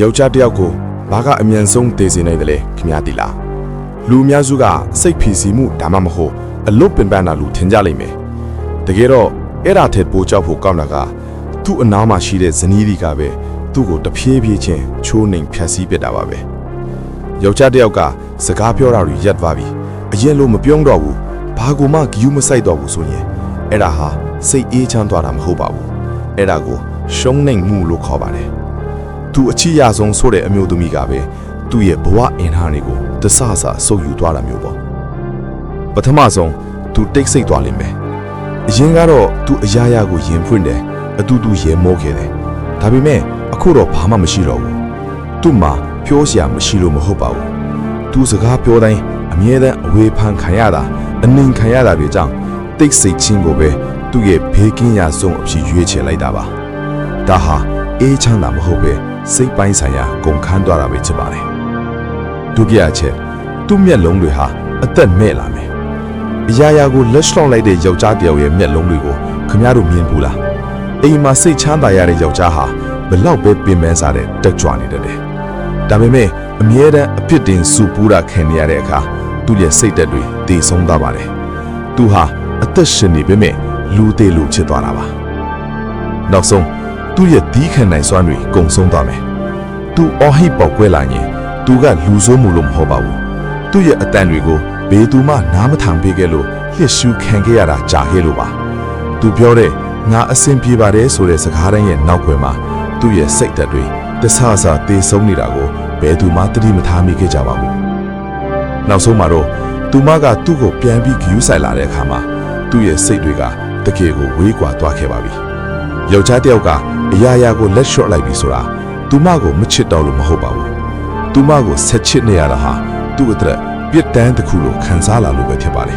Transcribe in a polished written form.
ယောက်ျားတစ်ယောက်ကိုဘာကအမြန်ဆုံးတည်စေနိုင်တယ်လဲခင်ဗျားသိလားလူအများစုကစိတ်ဖိစီးမှုဒါမှမဟုတ်အလွတ်ပင်ပန်းတာလူထင်ကြလိမ့်မယ်တကယ်တော့အဲ့ဒါထက်ပိုကြောက်ဖို့ကောင်းတာကသူ့အနားမှာရှိတဲ့ဇနီးဒီကပဲသူ့ကိုတဖြည်းဖြည်းချင်းချိုးနှိမ်ဖြတ်စည်းပစ်တာပါပဲယောက်ျားတစ်ယောက်ကစကားပြောတာတွေရပ်သွားပြီအရင်လိုမပြုံးတော့ဘူးဘာကိုမှဂယုမစိုက်တော့ဘူးဆိုရင်အဲ့ဒါဟာစိတ်အေးချမ်းသွားတာမဟုတ်ပါဘူးအဲ့ဒါကိုရှုံးနှိမ်မှုလို့ခေါ်ပါတယ်သူအချစ်ရဆုံးဆိုတဲ့အမျိုးသမီးကပဲသူ့ရဲ့ဘဝအင်ဟာတွေကိုတဆဆဆုပ်ယူသွားတာမျိုးပေါ့ပထမဆုံးသူတိတ်ဆိတ်သွားလိမ့်မယ်အရင်ကတော့သူအရာရာကိုရင်ဖွင့်တယ်အတူတူရေမောခဲ့တယ်ဒါပေမဲ့အခုတော့ဘာမှမရှိတော့ဘူးသူ့မှာပြောစရာမရှိလို့မဟုတ်ပါဘူးသူစကားပြောတိုင်းအမြဲတမ်းအဝေးဖန်ခံရတာအနှင်ခံရတာတွေကြောင့်တိတ်ဆိတ်ခြင်းကိုပဲသူ့ရဲ့ဘေးကင်းရာဆုံးအဖြစ်ရွေးချယ်လိုက်တာပါဒါဟာအေးချမ်းတာမဟုတ်ပဲစိတ်ပိုင်းဆိုင်ရာကုန်ခန်းသွားတာပဲဖြစ်ပါတယ်ဒုတိယချက်သူ့မျက်လုံးတွေဟာအသက်မဲ့လာမယ်အရာရာကိုလက်ရှော့လိုက်တဲ့ယောက်ျားတစ်ယောက်ရဲ့မျက်လုံးတွေကိုခင်ဗျားတို့မြင်ဘူးလားအိမ်မှာစိတ်ချမ်းသာရတဲ့ယောက်ျားဟာဘလောက်ပဲပင်ပန်းစားတဲ့တက်ကြွနေတယ်ဒါပေမဲ့အမြဲတမ်းအပြစ်တင်စူပူတာခံနေရတဲ့အခါသူ့ရဲ့စိတ်ဓာတ်တွေတည်ဆုံးသွားပါတယ်သူဟာအသက်ရှင်နေပေမဲ့လူသေးလူချစ်သွားတာပါနောက်ဆုံးသူ့ရဲ့ဒီခံနိုင်စွမ်းတွေကုန်ဆုံးသွားမယ်သူအော်ဟိပေါက်ကွဲလာရင်သူကလူဆိုးမှုလို့မဟုတ်ပါဘူးသူ့ရဲ့အတန်တွေကိုဘေးသူမှနားမထောင်ပေးခဲ့လို့လျှက်ရှူခံခဲ့ရတာကြာခဲ့လို့ပါသူပြောတဲ့ငါအဆင်ပြေပါတယ်ဆိုတဲ့စကားတိုင်းရဲ့နောက်ွယ်မှာသူ့ရဲ့စိတ်ဓာတ်တွေတဆဆတေဆုံးနေတာကိုဘယ်သူမှသတိမထားမိခဲ့ကြပါဘူးနောက်ဆုံးမှာတော့သူမကသူ့ကိုပြန်ပြီးဂယူးဆိုင်လာတဲ့အခါမှာသူ့ရဲ့စိတ်တွေကတကယ်ကိုဝေးကွာသွားခဲ့ပါပြီယောက်ျားတစ်ယောက်ကအရာရာကိုလက်လျှော့လိုက်ပြီဆိုတာသူမကိုမချစ်တော့လို့မဟုတ်ပါဘူးသူမကိုဆက်ချစ်နေရတာဟာသူ့အတွက်ပြစ်ဒဏ်တစ်ခုလိုခံစားလာလို့ပဲဖြစ်ပါလေ